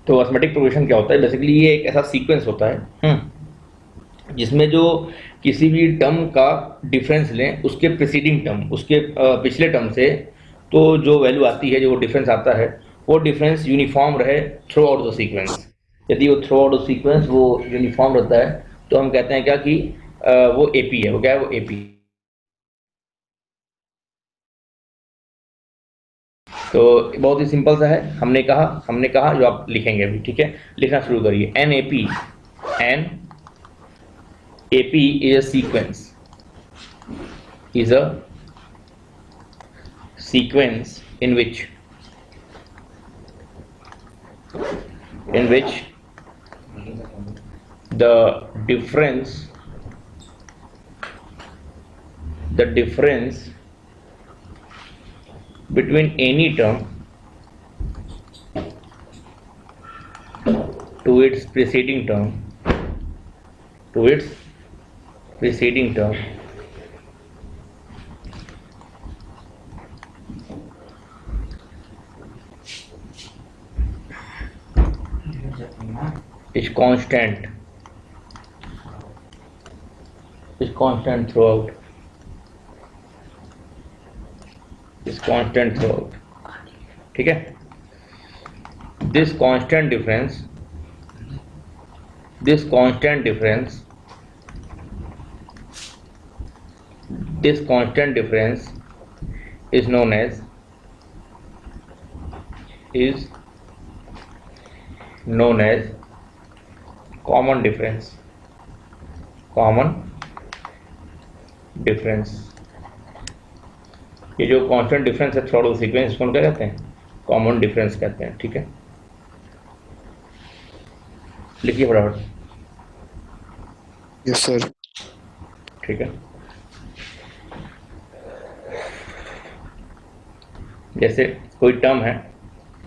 तो arithmetic progression क्या होता है, बेसिकली ये एक ऐसा सीक्वेंस होता है जिसमें जो किसी भी टर्म का डिफरेंस लें उसके प्रीसीडिंग टर्म, उसके पिछले टर्म से तो जो वैल्यू आती है, जो डिफरेंस आता है, वो डिफरेंस यूनिफॉर्म रहे थ्रू आउट द सीक्वेंस। यदि वो थ्रू आउट द सीक्वेंस वो यूनिफॉर्म रहता है तो हम कहते हैं क्या कि वो एपी है। वो क्या है? वो एपी। तो बहुत ही सिंपल सा है। हमने कहा जो आप लिखेंगे अभी, ठीक है, लिखना शुरू करिए। An AP, an AP is a sequence, is a sequence in which the difference between any term to its preceding term is constant throughout. ठीक है? This constant difference is known as common difference. ये जो constant difference है through out the sequence, इसको क्या कहते हैं? Common difference कहते हैं। ठीक है, लिखिए फटाफट। Yes sir. ठीक है, जैसे कोई टर्म है,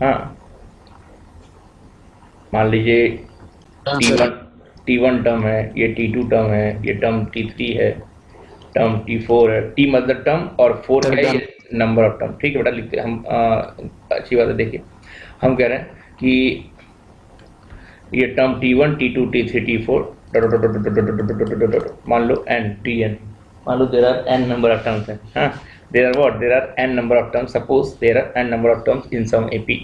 हाँ, मान लीजिए T1 टर्म है, ये T2 टर्म है, ये टर्म T3 है, टर्म T4 है। T मतलब टर्म और 4 क्या है? ये नंबर ऑफ टर्म। ठीक है बेटा, लिखते हम अच्छी बात है। देखिए, हम कह रहे हैं कि ये term T1 T2 T3 T4 मान लो Tn, मान लो there are n number of terms है। हाँ, there are n number of terms. Suppose there are n number of terms in some AP,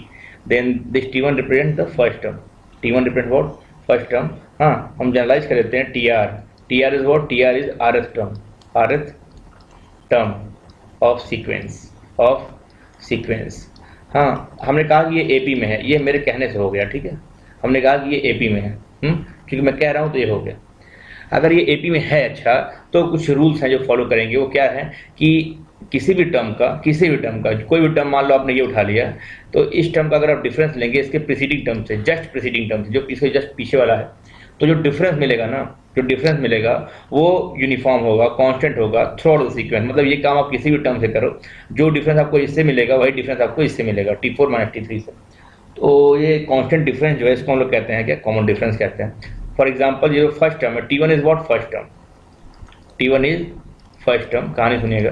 then this T1 represent the first term. T1 represent what? First term. हाँ, हम generalise कर देते हैं TR is what? TR is rth term of sequence. हाँ, हमने कहा कि ये AP में है, ये मेरे कहने से हो गया। ठीक है, हमने कहा कि ये AP में है, क्योंकि मैं कह रहा हूँ तो ये हो गया। अगर ये AP में है, अच्छा, तो कुछ रूल्स हैं जो फॉलो करेंगे। वो क्या है कि किसी भी टर्म का कोई भी टर्म, मान लो आपने ये उठा लिया, तो इस टर्म का अगर आप डिफरेंस लेंगे इसके प्रीसीडिंग टर्म से, जो इसके जस्ट पीछे वाला है, तो जो डिफरेंस मिलेगा वो यूनिफॉर्म होगा, कांस्टेंट होगा थ्रू आउट द सीक्वेंस। मतलब ये काम आप किसी भी टर्म से करो, जो डिफरेंस आपको इससे मिलेगा वही डिफरेंस आपको इससे मिलेगा, T4 माइनस T3 से। तो ये कांस्टेंट डिफरेंस जो है, इसको हम लोग कहते हैं क्या? कॉमन डिफरेंस कहते हैं। फॉर एग्जांपल, ये जो फर्स्ट टर्म है T1 is what? First term. कहानी सुनिएगा,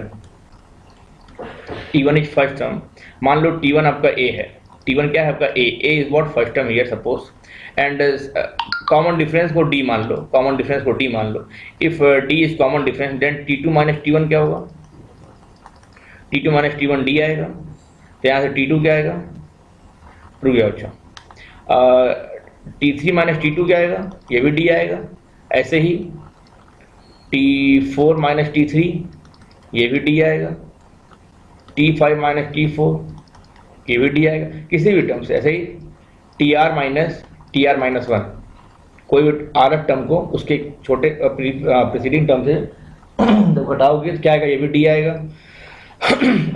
T1 इज फर्स्ट टर्म। मान लो T1 आपका A है। T1 क्या है आपका? A is what? First term here suppose. And common difference को D मान लो। If D is common difference, then T2 minus T1 क्या होगा? T2 माइनस T1 D आएगा। तो यहाँ से T2 क्या आएगा? रुक गया। अच्छा, T3 माइनस T2 क्या आएगा? ये भी D आएगा। ऐसे ही T4 माइनस T3, ये भी D आएगा। T5 माइनस T4, ये भी D आएगा। किसी भी टर्म से ऐसे ही TR माइनस 1, कोई भी RF टर्म को उसके छोटे प्रीसीडिंग टर्म से जब घटाओगे तो क्या आएगा? ये भी D आएगा।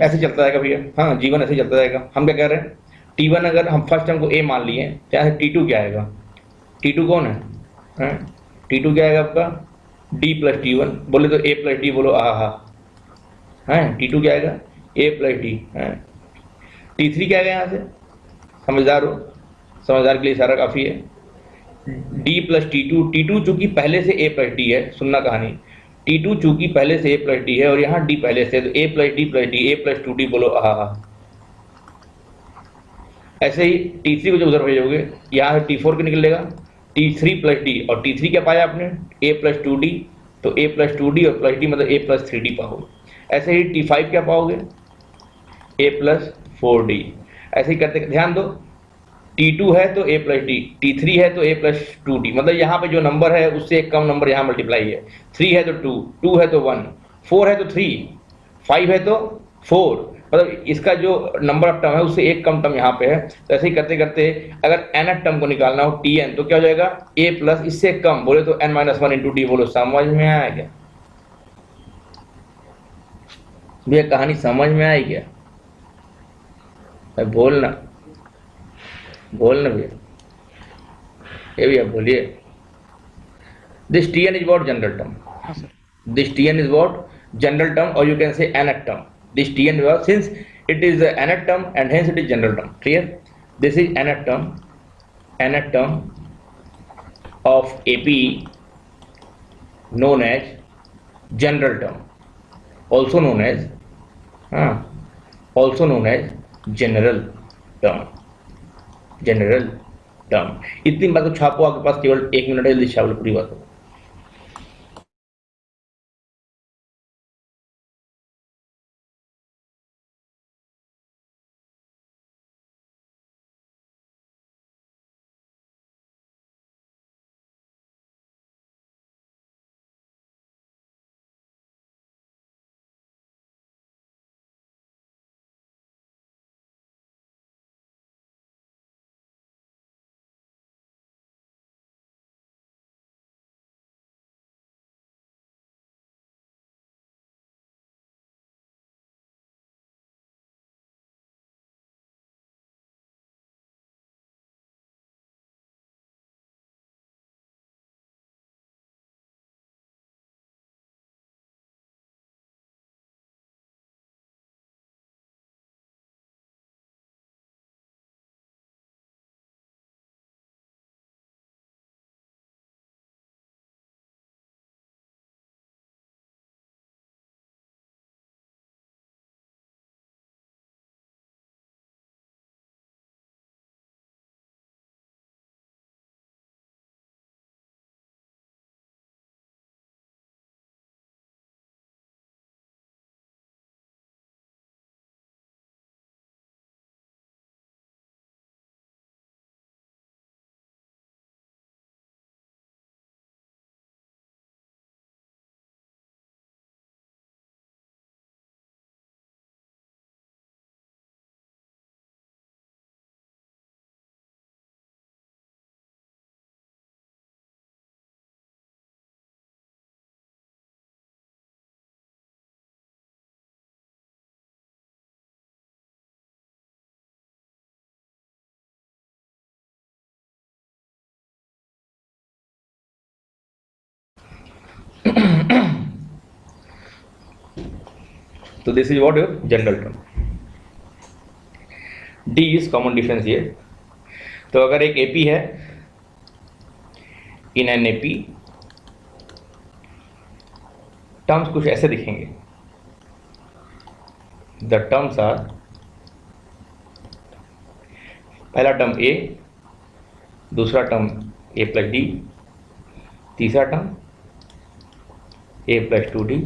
ऐसे चलता रहेगा भैया। हाँ, जीवन ऐसे चलता रहेगा। हम क्या कह रहे हैं? T1 अगर हम फर्स्ट टर्म को A मान लिए, तो यहाँ से T2 क्या आएगा? T2 कौन है? T2 क्या आएगा आपका? D plus T1। बोले तो A प्लस D बोलो, है। T2 क्या आएगा? A प्लस D है। T3 क्या आएगा? यहाँ से समझदार के लिए इशारा काफ़ी है। D प्लस T2 चूंकि पहले से A प्लस D है, सुनना कहानी। T2 चूंकि पहले से A प्लस D है और यहाँ D पहले से, तो A plus D plus D, A plus 2D बोलो, ऐसे ही T3 को जब उधर भेजोगे, यहाँ से T4 के निकलेगा, T3 प्लस डी, और T3 क्या पाया आपने, a प्लस 2d, तो a प्लस 2d और प्लस डी मतलब a प्लस 3d पाओगे। ऐसे ही T5 क्या पाओगे, a प्लस 4d। ऐसे ही करते, ध्यान दो, T2 है तो a प्लस डी, T3 है तो a प्लस 2d, मतलब यहाँ पे जो नंबर है उससे एक कम नंबर यहाँ मल्टीप्लाई है। 3 है तो 2, 2 है तो 1, 4 है तो 3, 5 है तो 4, मतलब इसका जो नंबर ऑफ टर्म है उससे एक कम टर्म यहाँ पे है। तो ऐसे ही करते करते अगर nth टर्म को निकालना हो Tn, तो क्या हो जाएगा, a प्लस इससे कम बोले तो n minus one into D. बोलो समझ में आया क्या भैया, कहानी समझ में आई क्या? भाई बोलना, बोलना भैया, ये भैया बोलिए। This Tn is what general term. हाँ sir. This Tn is what general term, or you can say nth term. This Tn was, since it is a nth term and hence it is general term. Clear? This is nth term of AP known as general term, also known as general term. General term. इतनी बात तो छापो आपके पास, केवल 1 minute है, जल्दी छाप लो पूरी बात को। तो this is what your general term. D is common difference ये। तो अगर एक एपी है, इन एन एपी टर्म्स कुछ ऐसे दिखेंगे। द टर्म्स आर, पहला टर्म ए, दूसरा टर्म ए प्लस डी, तीसरा टर्म ए प्लस 2d,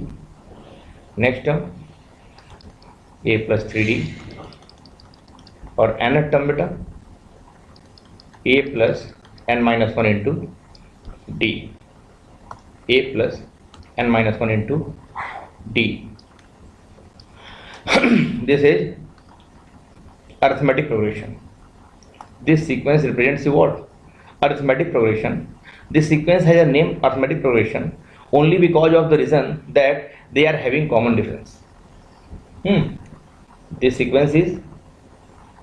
नेक्स्ट टर्म ए प्लस 3d, और nth टर्म बेटा a plus n minus one into D, A plus n minus one into D. This is arithmetic progression. This sequence represents what? Arithmetic progression. This sequence has a name arithmetic progression only because of the reason that they are having common difference. This sequence is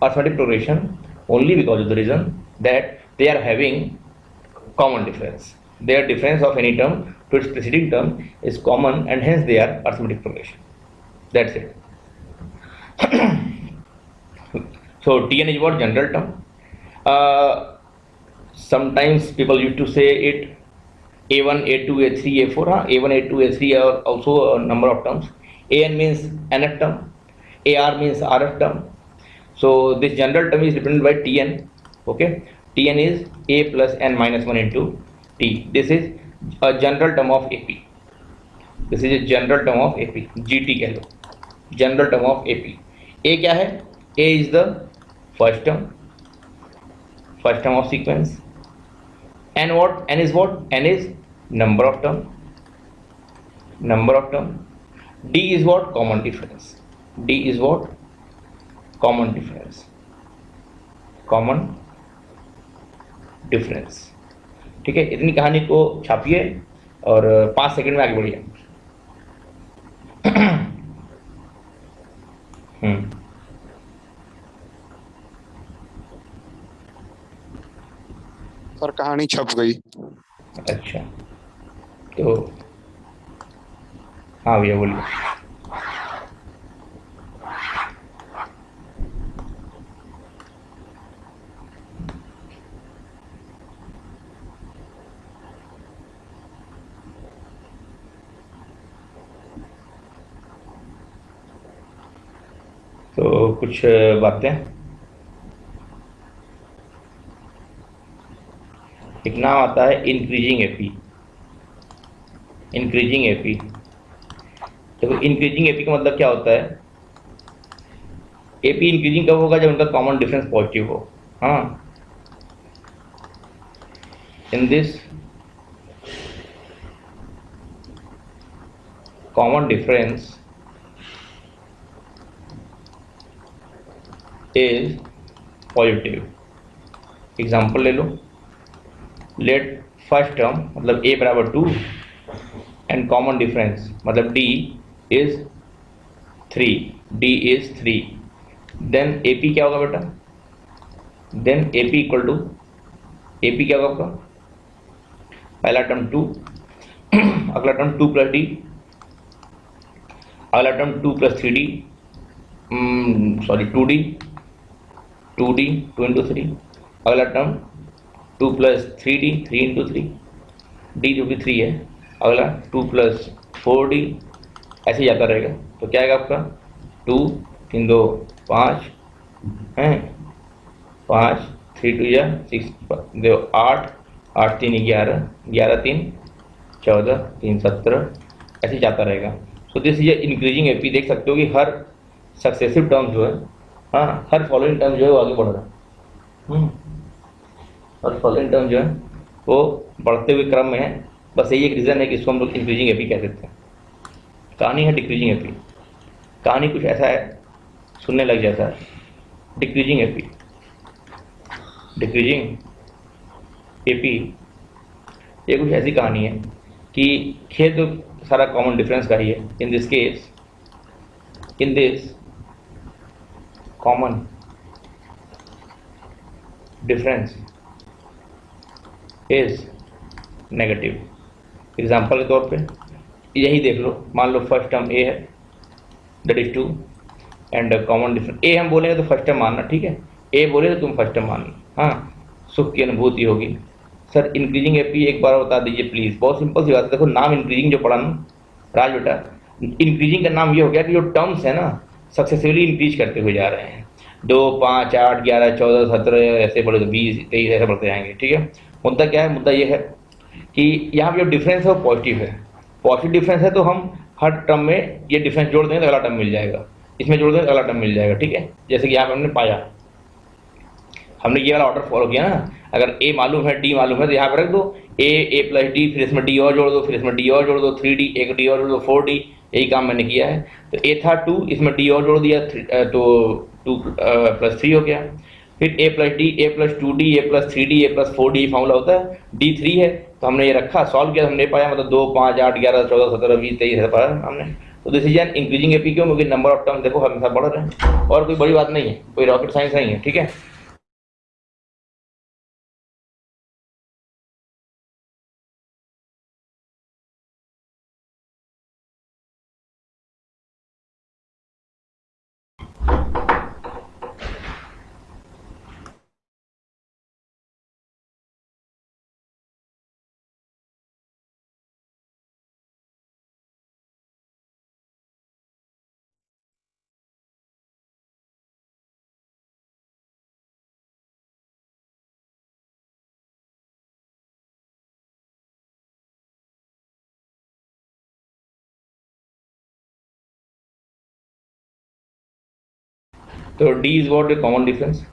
arithmetic progression only because of the reason that they are having common difference. Their difference of any term to its preceding term is common and hence they are arithmetic progression. That's it. So Tn is what? General term. Sometimes people used to say it a1, a2, a3, a4. A1, a2, a3 are also a number of terms. An means nth term, ar means rth term. So this general term is represented by Tn. Okay, Tn is a plus n minus 1 into T. This is a general term of AP. This is a general term of AP. GT कह लो, general term of AP. A क्या है? A is the first term of sequence. N what? N is what? N is number of term. D is what? Common difference. D is what? Common difference. ठीक है, इतनी कहानी को छापिए और 5 second में आगे बढ़िए। सर कहानी छप गई। अच्छा, तो हाँ भैया बोलिए। तो कुछ बातें, एक नाम आता है इंक्रीजिंग एपी। देखो इंक्रीजिंग एपी का मतलब क्या होता है? एपी इंक्रीजिंग कब होगा? जब उनका कॉमन डिफरेंस पॉजिटिव हो। हाँ, in this common difference is positive. Example ले लो, लेट फर्स्ट टर्म मतलब a बराबर 2 एंड कॉमन डिफरेंस मतलब d इज 3, देन AP क्या होगा बेटा? Then AP equal to, AP क्या होगा आपका? पहला टर्म 2, अगला टर्म 2 प्लस डी, अगला term 2 plus 3D, sorry 2D 2 into 3, अगला term 2 plus 3D 3 into 3, D जो कि 3 है, अगला 2 प्लस 4D, ऐसे ही जाता रहेगा। तो क्या आएगा आपका? 2 3 2 5 हैं, 5 3 2 या 6 दो 8 8 3 11 11 3 14 3 17, ऐसे ही जाता रहेगा। सो दिस ये इंक्रीजिंग एपी। देख सकते हो कि हर सक्सेसिव टर्म जो है, हाँ, हर फॉलोइंग टर्म जो है वो आगे बढ़ रहा है। हर फॉलोइंग टर्म जो है वो बढ़ते हुए क्रम में है। बस यही एक रीज़न है कि इसको हम लोग इंक्रीजिंग एपी कह देते हैं। कहानी है डिक्रीजिंग एपी। कहानी कुछ ऐसा है, सुनने लग जाता है। डिक्रीजिंग एपी ये कुछ ऐसी कहानी है कि खेल तो सारा कॉमन डिफरेंस का ही है। In this case, in this common difference is negative. Example के तौर पे यही देख लो, मान लो फर्स्ट टर्म ए है, that is 2 and common difference a हम बोलेंगे तो फर्स्ट टर्म मानना, ठीक है? ए बोले तो तुम फर्स्ट टर्म मानना। हाँ, सुख की अनुभूति होगी। सर इंक्रीजिंग एपी एक बार बता दीजिए प्लीज़। बहुत सिंपल सी बात है। देखो नाम इंक्रीजिंग जो पढ़ा ना राज बेटा, इंक्रीजिंग का नाम ये हो गया कि जो टर्म्स है ना सक्सेसिवली इंक्रीज करते हुए जा रहे हैं। 2 5 8 11 14 17 ऐसे बढ़े तो 20 23 ऐसे बढ़ते जाएंगे, ठीक है? मुद्दा क्या है? मुद्दा ये है कि यहाँ पे जो डिफरेंस है वो पॉजिटिव है। पॉजिटिव डिफरेंस है तो हम हर टर्म में ये डिफरेंस जोड़ देंगे तो अगला टर्म मिल जाएगा, इसमें जोड़ देंगे तो अगला टर्म मिल जाएगा, ठीक है? जैसे कि यहाँ पे हमने पाया, हमने ये वाला ऑर्डर फॉलो किया ना। अगर ए मालूम है, डी मालूम है, तो यहाँ पर रख दो ए प्लस डी, फिर इसमें डी और जोड़ दो, फिर इसमें डी और जोड़ दो, 3D, एक डी और जोड़ दो, 4D। यही काम मैंने किया है। तो ए था 2, इसमें डी और जोड़ दिया, तो 2 प्लस 3 हो गया। फिर ए प्लस डी, ए प्लस 2D, ए प्लस 3D, ए प्लस 4D फॉर्मूला होता है। डी 3 है तो हमने ये रखा, सॉल्व किया, हमने पाया मतलब 2 5 8 11 14 17 20 23 ऐसा पाया हमने। तो this is an increasing AP. क्यों? क्योंकि नंबर ऑफ टर्म देखो हमेशा बढ़ रहे हैं, और कोई बड़ी बात नहीं है, कोई रॉकेट साइंस नहीं है, ठीक है? तो D is what A common difference.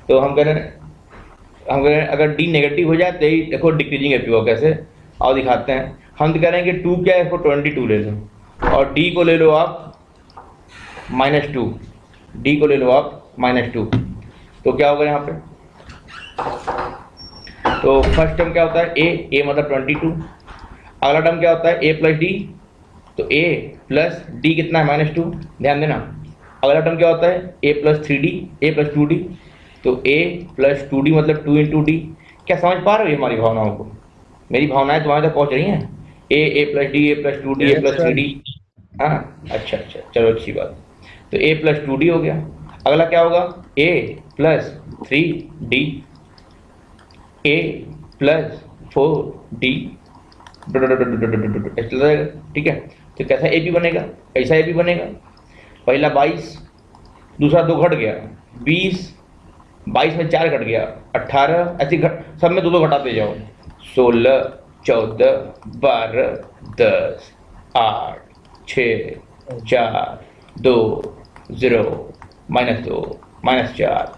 तो हम कह रहे हैं अगर डी नेगेटिव हो जाए तो ही देखो डिक्रीजिंग एपी हो कैसे, और दिखाते हैं। हम तो कह रहे हैं कि 2 क्या है, इसको 22 ले लो, और डी को ले लो आप -2, डी को ले लो आप -2, तो क्या होगा यहाँ पे। तो फर्स्ट टर्म क्या होता है, ए मतलब 22। अगला टर्म क्या होता है, ए प्लस डी, तो ए प्लस डी कितना है, -2, ध्यान देना। अगला टर्म क्या होता है, ए प्लस 3d, ए प्लस 2d, तो a प्लस 2d मतलब 2 इंटू डी। क्या समझ पा रहे हो हमारी भावनाओं को, मेरी भावनाएं तुम्हारे तक पहुंच रही हैं। ए प्लस डी, ए प्लस 2d, ए प्लस 3d। हाँ अच्छा चलो अच्छी बात। तो a प्लस 2d हो गया। अगला क्या होगा, a plus 3d, a plus 4d, चल जाएगा, ठीक है। तो कैसा एपी बनेगा, कैसा एपी बनेगा, पहला 22, दूसरा 2 घट गया 20, 22 में 4 घट गया 18, ऐसे घट सब में 2 घटाते जाओ, 16, 14, 12, 10, 8, 6, 4, 2, 0, -2, -4,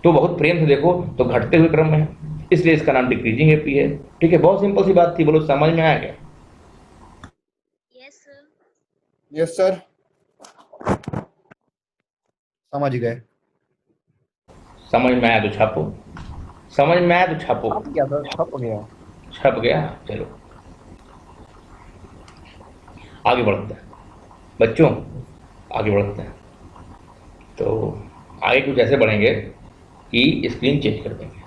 तो बहुत प्रेम से देखो तो घटते हुए क्रम में है, इसलिए इसका नाम डिक्रीजिंग एपी है। ठीक है, बहुत सिंपल सी बात थी, बोलो समझ में आ गया। यस सर, समझ गए। समझ में आया तो छापो, समझ में आया तो छापो। क्या सर, छप गया, छप गया। चलो आगे बढ़ते हैं बच्चों, आगे बढ़ते हैं। तो आगे कुछ ऐसे बढ़ेंगे कि स्क्रीन चेंज कर देंगे।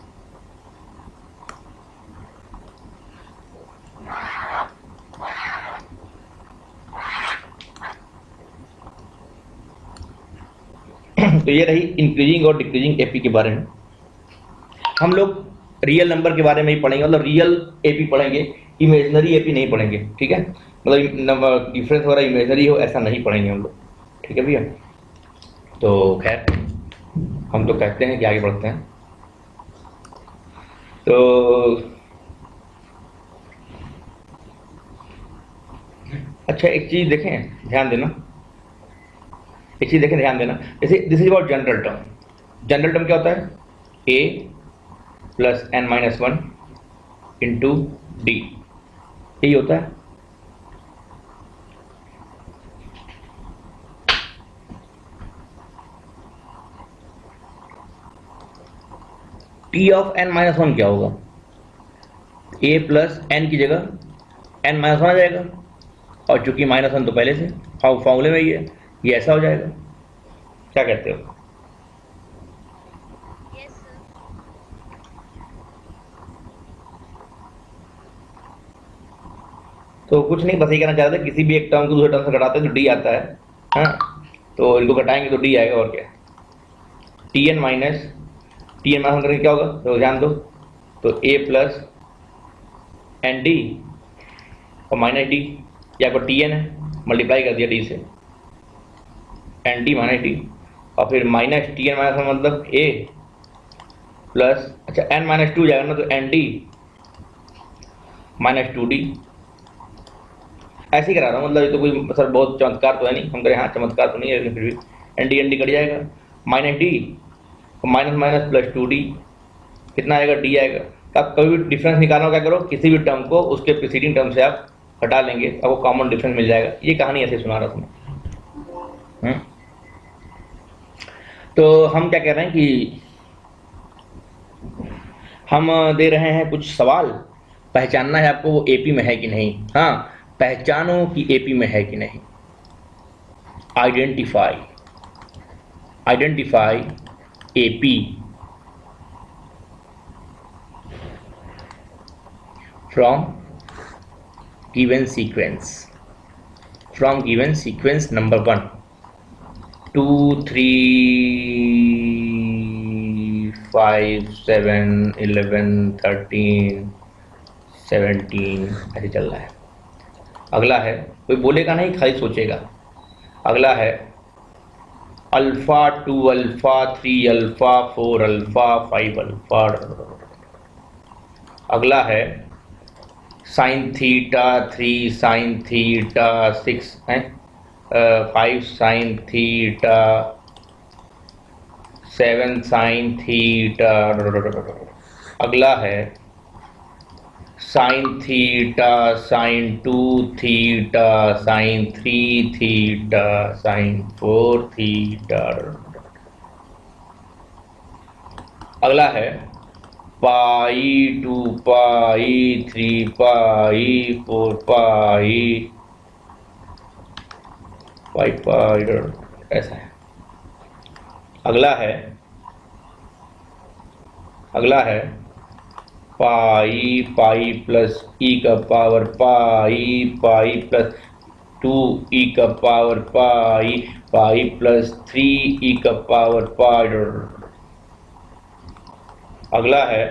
तो ये रही इंक्रीजिंग और डिक्रीजिंग एपी के बारे में। हम लोग रियल नंबर के बारे में ही पढ़ेंगे, मतलब रियल एपी पढ़ेंगे, इमेजनरी एपी नहीं पढ़ेंगे, ठीक है। मतलब डिफरेंस वगैरह इमेजनरी हो ऐसा नहीं पढ़ेंगे हम लोग, ठीक है भैया। तो खैर हम तो कहते हैं कि आगे बढ़ते हैं। तो अच्छा एक चीज देखें, ध्यान देना, एक चीज देखें ध्यान देना, जैसे this is about general term. General term क्या होता है, a plus n-1 into D, यही होता है। t ऑफ n-1 क्या होगा, a प्लस n की जगह n-1 आ जाएगा, और चूंकि -1 तो पहले से फॉर्मूले में ही है, ये ऐसा हो जाएगा। क्या कहते हो, तो कुछ नहीं, बस ये कहना चाहते किसी भी एक टर्म को दूसरे टर्म से घटाते हैं तो डी आता है, हाँ, तो इनको घटाएंगे तो डी आएगा, और क्या। टी एन माइनस करके क्या होगा, तो ध्यान दो, तो ए प्लस एन डी और माइनस डी, या को टी एन है मल्टीप्लाई कर दिया डी से, एन डी माइनस डी, और फिर माइनस टी एन माइनस मतलब ए प्लस, अच्छा n-2 जाएगा ना, तो एन डी -2d, ऐसे ही करा रहा हूँ, मतलब ये तो कोई सर बहुत चमत्कार तो है नहीं, हम करें हाँ चमत्कार तो नहीं है, लेकिन फिर भी एन डी कट जाएगा, -d माइनस प्लस 2d, कितना आएगा, d आएगा। तो आप कभी भी डिफरेंस निकालना, क्या करो, किसी भी टर्म को उसके प्रीसीडिंग टर्म से आप हटा लेंगे, आपको कॉमन डिफरेंस मिल जाएगा। ये कहानी ऐसे सुना रहा था मैं। तो हम क्या कह रहे हैं कि हम दे रहे हैं कुछ सवाल, पहचानना है आपको वो एपी में है कि नहीं। हाँ, पहचानो कि एपी में है कि नहीं। Identify AP from given sequence number 1 2 3 5 7 11 13 17 ऐसे चल रहा है। अगला है, कोई बोलेगा नहीं, खाली सोचेगा। अगला है alpha 2 alpha 3 alpha 4 alpha 5 alpha. अगला है साइन थीटा 3 साइन थीटा 6 है, 5 साइन थीटा 7 साइन थीटा। अगला है sine theta, sine 2 theta, sine 3 theta, sine 4 theta. अगला है पाई 2 पाई 3 पाई 4 पाई पाई पाई, ऐसा है। अगला है पाई पाई प्लस ई का पावर पाई पाई प्लस 2 ई का पावर पाई पाई प्लस 3 ई का पावर पाई। अगला है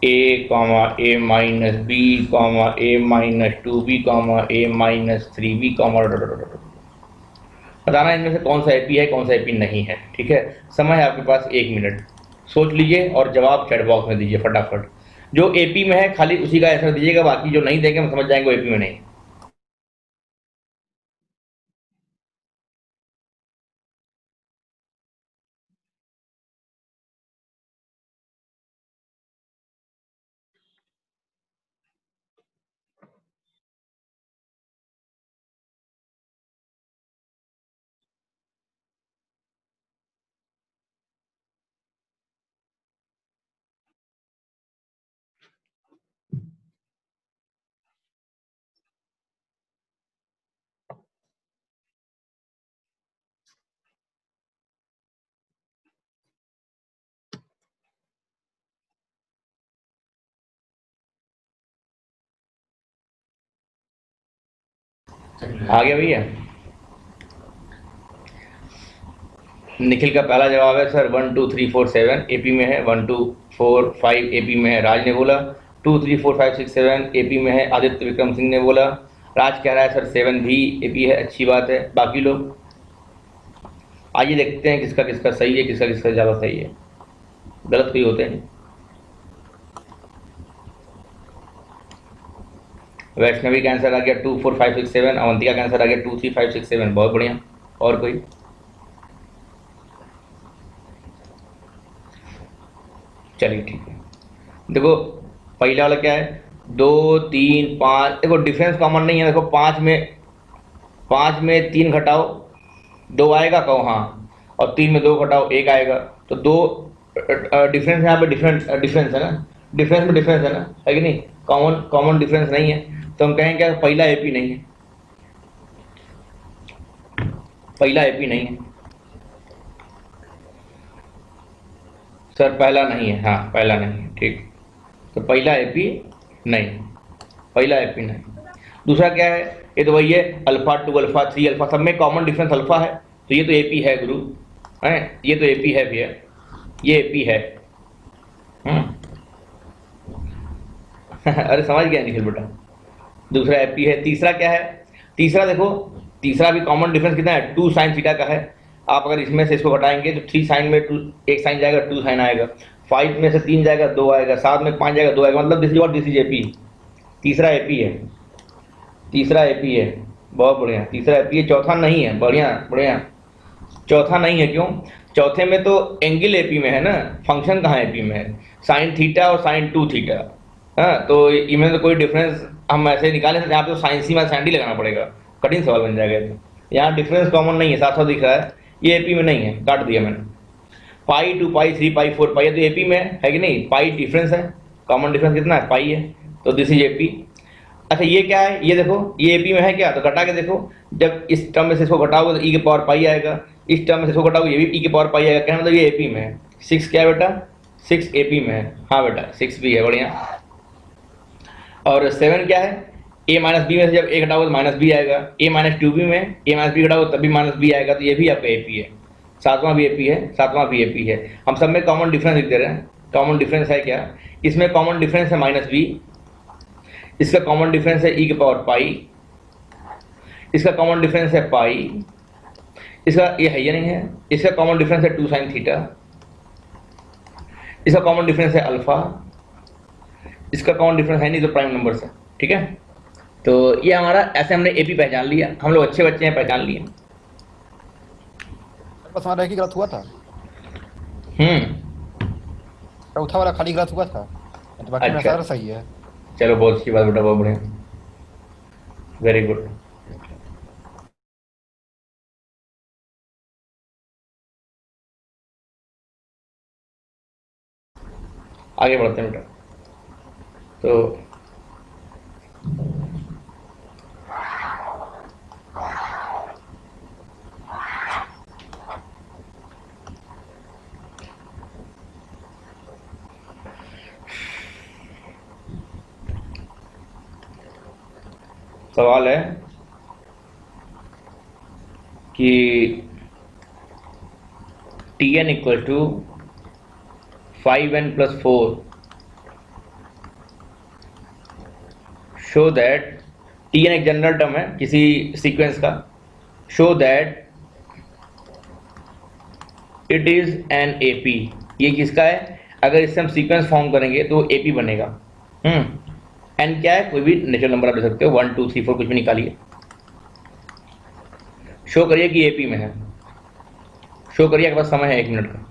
a minus b a minus 2b a minus 3b। बताना इनमें से कौन सा एपी है, कौन सा एपी नहीं है। ठीक है, समय है आपके पास 1 मिनट, सोच लीजिए और जवाब चैट बॉक्स में दीजिए फटाफट। जो एपी में है खाली उसी का आंसर दीजिएगा, बाकी जो नहीं देंगे हम समझ जाएंगे वो एपी में नहीं। आ गया भैया? निखिल का पहला जवाब है सर 1 2 3 4 7 एपी में है। 1 2 4 5 एपी में है, राज ने बोला। 2 3 4 5 6 7 एपी में है, आदित्य विक्रम सिंह ने बोला। राज कह रहा है सर 7 भी एपी है, अच्छी बात है। बाकी लोग आइए देखते हैं किसका किसका सही है, किसका किसका ज़्यादा सही है। गलत कोई होते हैं। वैष्णवी का आंसर आ गया 2 4 5 6 7। अवंतिका का आंसर आ गया 2 3 5 6 7। बहुत बढ़िया। और कोई? चलिए ठीक है। देखो पहला वाला क्या है, 2 3 5। देखो डिफरेंस कॉमन नहीं है। देखो 5 में 3 घटाओ 2 आएगा, कहो हाँ। और 3 में 2 घटाओ 1 आएगा। तो 2 डिफरेंस यहाँ पे डिफरेंस है ना, डिफरेंस में डिफरेंस है ना, है कि नहीं? कॉमन डिफरेंस नहीं है, तो हम कहेंगे क्या पहला एपी नहीं है, पहला एपी नहीं है। सर पहला नहीं है, हाँ पहला नहीं है, ठीक। तो पहला एपी नहीं, पहला एपी नहीं। दूसरा क्या है, ये तो वही है अल्फा 2 अल्फा 3 अल्फा, सब में कॉमन डिफरेंस अल्फा है, तो ये तो एपी है गुरु, है ये तो एपी है भैया, ये एपी है। अरे समझ गया निखिल बेटा, दूसरा एपी है। तीसरा क्या है, तीसरा देखो, तीसरा भी कॉमन डिफरेंस कितना है, 2 साइन थीटा का है। आप अगर इसमें से इसको घटाएंगे तो 3 साइन में 2 एक साइन जाएगा, 2 साइन आएगा। 5 में से 3 जाएगा 2 आएगा, 7 में 5 जाएगा 2 आएगा, मतलब दिस इज एपी। तीसरा एपी है, तीसरा एपी है, बहुत बढ़िया, तीसरा एपी है। चौथा नहीं है, बढ़िया बढ़िया, चौथा नहीं है। क्यों? चौथे में तो एंगल एपी में है ना, फंक्शन कहाँ एपी में है, साइन थीटा और साइन 2 थीटा। हाँ, तो इनमें तो कोई डिफरेंस हम ऐसे निकाले थे, यहाँ पे तो साइन सी में साइन डी लगाना पड़ेगा, कठिन सवाल बन जाएगा। तो यहाँ डिफरेंस कॉमन नहीं है, साथ साथ दिख रहा है, ये एपी में नहीं है, काट दिया मैंने। पाई 2 पाई 3 पाई 4 पाई, तो एपी में है कि नहीं? पाई डिफरेंस है, कॉमन डिफरेंस कितना है, पाई है, तो दिस इज एपी। अच्छा ये क्या है, ये देखो ये एपी में है क्या, तो घटा के देखो, जब इस टर्म में से इसको घटाओगे तो ई के पावर पाई आएगा, इस टर्म में से इसको घटाओगे ये भी ई के पावर पाई आएगा, कहना मतलब ये एपी में है। 6 क्या है बेटा, 6 एपी में है, हाँ बेटा 6 भी है, बढ़िया। और 7 क्या है, ए माइनस बी में से जब ए घटाओगे तो माइनस बी आएगा, ए माइनस 2b में ए माइनस बी घटाओगे तब भी माइनस बी आएगा, तो ये भी आपका एपी है। सातवां भी एपी है, सातवां भी एपी है। हम सब में कॉमन डिफरेंस लिख दे रहे हैं। कॉमन डिफरेंस है क्या, इसमें कॉमन डिफरेंस है माइनस बी, इसका कॉमन डिफरेंस है ई के पावर पाई, इसका कॉमन डिफरेंस है पाई, इसका ये है या नहीं है, इसका कॉमन डिफरेंस है 2 साइन थीटा, इसका कॉमन डिफरेंस है अल्फा, इसका कॉमन डिफरेंस है नहीं तो प्राइम नंबर से। ठीक है, तो ये हमारा, ऐसे हमने एपी पहचान लिया, हम लोग अच्छे बच्चे हैं, पहचान लिए। बस हमारा एक ही गलत हुआ था। चौथा वाला खाली गलत हुआ था, तो बाकी मेरा अच्छा, सारा सही है। चलो बहुत अच्छी बात बेटा, बहुत बढ़िया, वेरी गुड। आगे बढ़ते हैं बेटा। तो सवाल है कि Tn equal to 5n plus 4 show that, Tn एक जनरल टर्म है किसी सीक्वेंस का, show that it is an AP. ये किसका है? अगर इससे हम सीक्वेंस फॉर्म करेंगे तो एपी बनेगा। एन क्या है? कोई भी नेचुरल नंबर आप ले सकते हो, 1 2 3 4 कुछ भी निकालिए, शो करिए कि एपी में है, शो करिए, आपके पास समय है 1 मिनट का।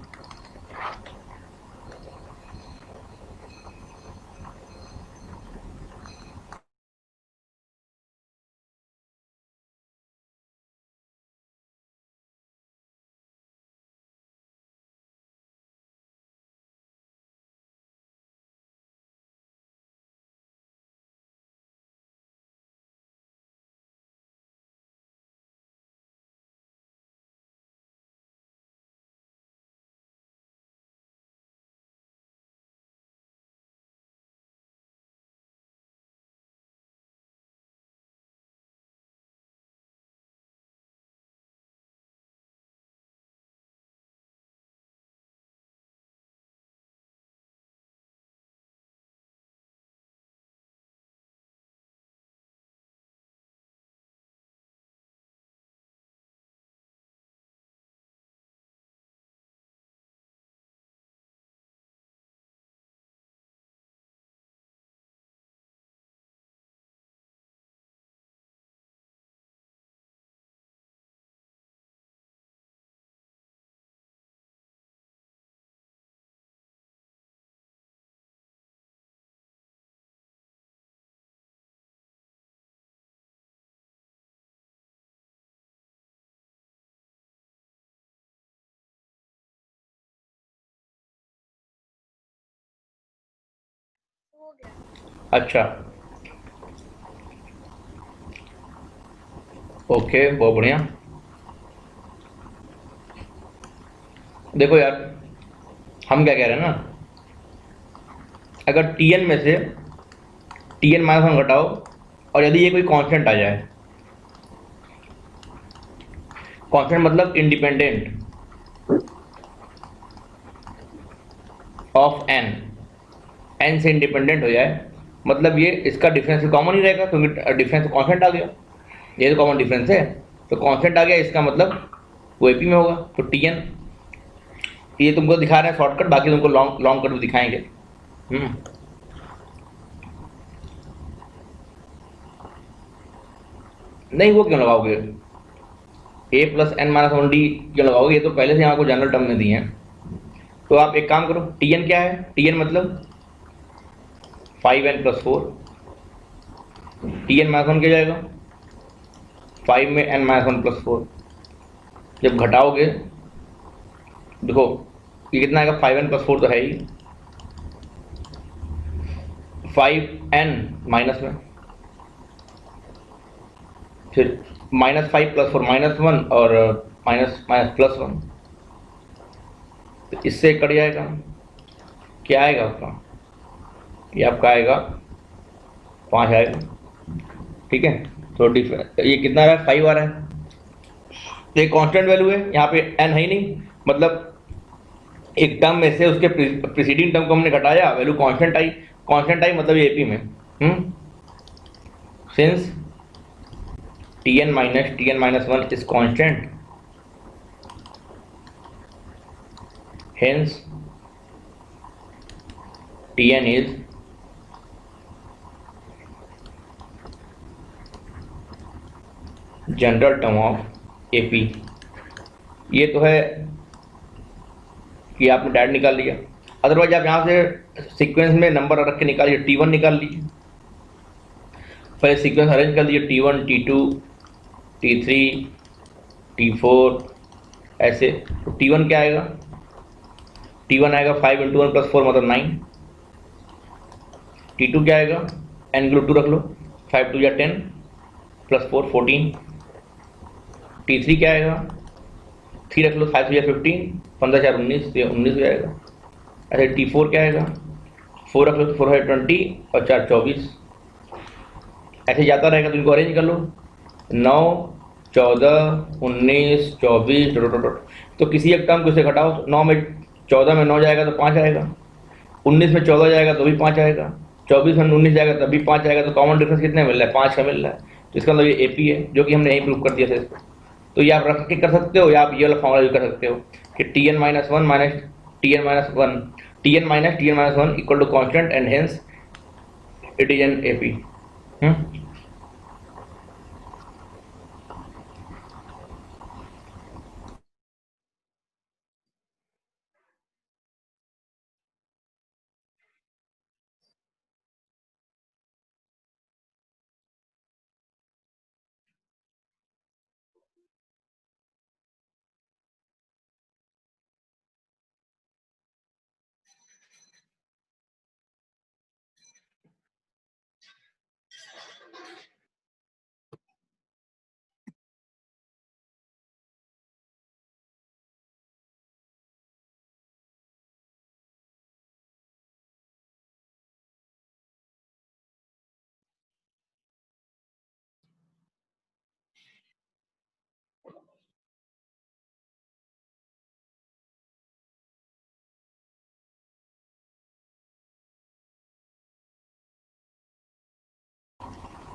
अच्छा, ओके, बहुत बढ़िया। देखो यार, हम क्या कह रहे हैं ना, अगर Tn में से Tn माइनस 1 घटाओ, और यदि ये कोई कांस्टेंट आ जाए, कांस्टेंट मतलब इंडिपेंडेंट ऑफ n, n से इंडिपेंडेंट हो जाए, मतलब ये इसका डिफरेंस कॉमन ही रहेगा, क्योंकि डिफरेंस कांस्टेंट आ गया, ये तो कॉमन डिफरेंस है, तो कांस्टेंट आ गया, इसका मतलब वो एपी में होगा। तो Tn, ये तुमको दिखा रहे हैं शॉर्टकट, बाकी तुमको लॉन्ग लॉन्ग कट भी दिखाएंगे। नहीं, वो क्यों लगाओगे? ए प्लस एन माइनस 1 डी क्यों लगाओगे? ये तो पहले से यहाँ को जनरल टर्म में दिए हैं। तो आप एक काम करो, Tn क्या है? Tn मतलब 5n प्लस 4, Tn माइनस 1 क्या जाएगा? 5 में n माइनस 1 प्लस 4, जब घटाओगे, देखो ये कितना आएगा? 5n प्लस 4 तो है ही, 5n माइनस में, फिर -5 प्लस 4 -1, और माइनस माइनस प्लस 1, तो इससे कट जाएगा, क्या आएगा आपका? ये आपका आएगा 5 आएगा, ठीक है। तो ये कितना आ रहा है? 5 आ रहा है, तो ये कांस्टेंट वैल्यू है, यहाँ पे n है ही नहीं, मतलब एक टर्म में से उसके प्रीसीडिंग टर्म को हमने घटाया, वैल्यू कांस्टेंट आई मतलब ये एपी में। Since Tn minus 1 is constant, hence Tn is general term of AP। ये तो है कि आपने डायरेक्ट निकाल लिया। अदरवाइज आप यहाँ से सीक्वेंस में नंबर रख के निकालिए, T1 निकाल लीजिए। पहले सीक्वेंस अरेंज कर लीजिए, T1, T2, T3, T4 ऐसे। तो T1 क्या आएगा? T1 आएगा 5 × 1 + 4 मतलब 9। T2 क्या आएगा? n × 2 रख लो, 5 × 2 = 10 + 4 14। T3 क्या आएगा? 3 रख लो, 5 × 2 = 15, 15 × 4 19, तो ये 19 हो जाएगा। अच्छा T4 क्या आएगा? 4 रख लो तो 4 है 20 और 4 24। ऐसे जाता रहेगा, तो इनको अरेंज कर लो, 9 14 19 24 डॉट डॉट डॉट। तो किसी एक टर्म को इसे घटाओ, तो 9 में 14 में 9 जाएगा तो 5 आएगा, 19 में 14 जाएगा तो भी 5 आएगा, 24 में 19 जाएगा तब भी 5 आएगा। तो कॉमन डिफरेंस कितने मिल रहा है? 5 का मिल रहा है। तो इसका मतलब ये एपी है, जो कि हमने यही प्रूव कर दिया था इसको। तो ये आप रख के कर सकते हो, या आप ये वाला फॉर्मूला यूज कर सकते हो कि Tn - 1 minus Tn - 1 Tn - Tn - 1 equal to constant and hence it is an AP.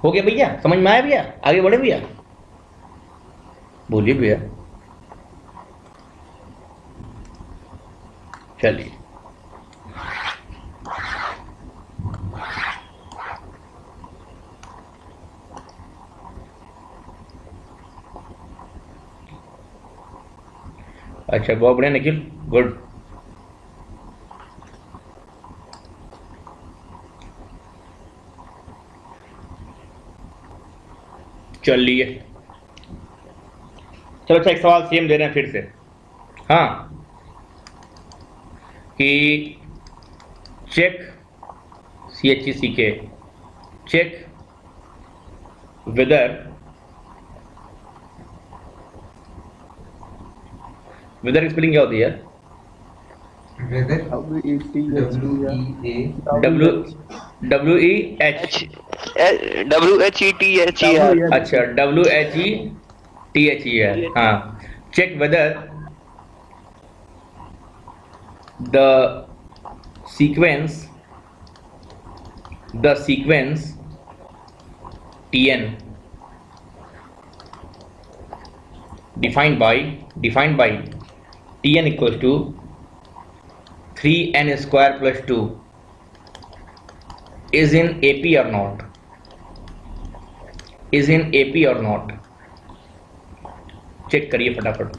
हो गया भैया? समझ में आया भैया? आगे बढ़े भैया? बोलिए भैया। चलिए, अच्छा बहुत बढ़िया निखिल, गुड। चलिए, चलो अच्छा, एक सवाल सेम दे रहे हैं फिर से। हाँ, कि check CHECK check whether whether की स्पेलिंग क्या होती है? Whether WETHER W WEH। WHETHER। अच्छा WHETHER, हाँ। Check whether the sequence Tn defined by Tn equals to 3n square plus 2 is in AP or not? Check करिए फटाफट।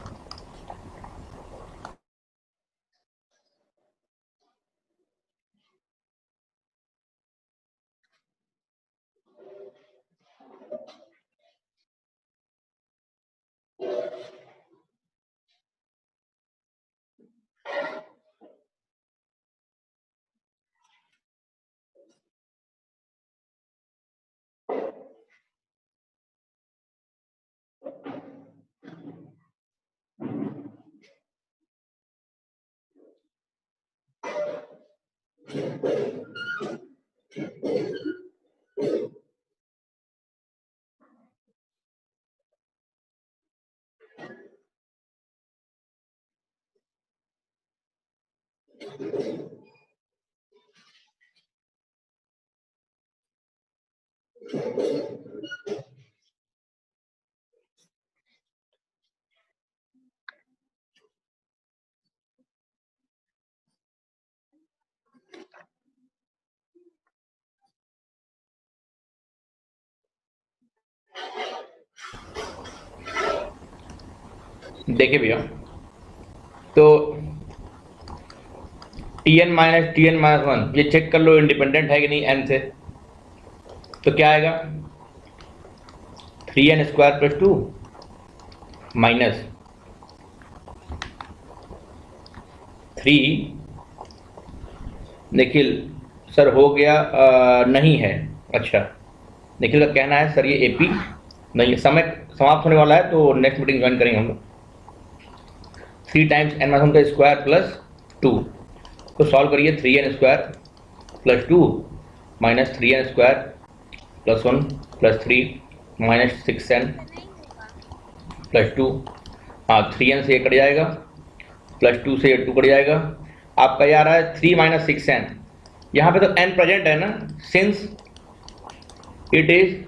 देखिए भैया, तो Tn माइनस Tn माइनस 1, ये चेक कर लो इंडिपेंडेंट है कि नहीं n से। तो क्या आएगा 3n square plus 2 minus 3। Nikhil sir हो गया नहीं है। अच्छा, निखिल का कहना है सर ये एपी नहीं है। समय समाप्त होने वाला है तो नेक्स्ट मीटिंग ज्वाइन करेंगे हम लोग। 3 टाइम्स n माइनस 1 का स्क्वायर प्लस 2, तो सॉल्व करिए 3n square plus 2 minus 3n square plus 1 plus 3 minus 6n plus 2। हाँ, 3n से ये कट जाएगा, प्लस 2 से ये 2 कट जाएगा। आपका ये आ रहा है 3 माइनस 6n। यहाँ पे तो n प्रेजेंट है ना, since it is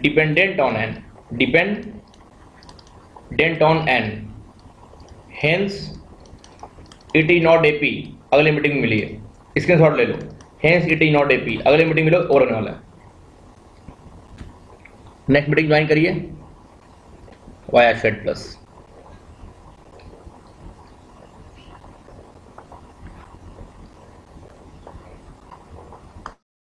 dependent on n, dependent on n, hence it is not AP. अगले मीटिंग में मिलिए, स्क्रीनशॉट ले लो। Hence it is not AP, अगले मीटिंग मिलो और होने वाला है। नेक्स्ट मीटिंग ज्वाइन करिए वाया शेड प्लस।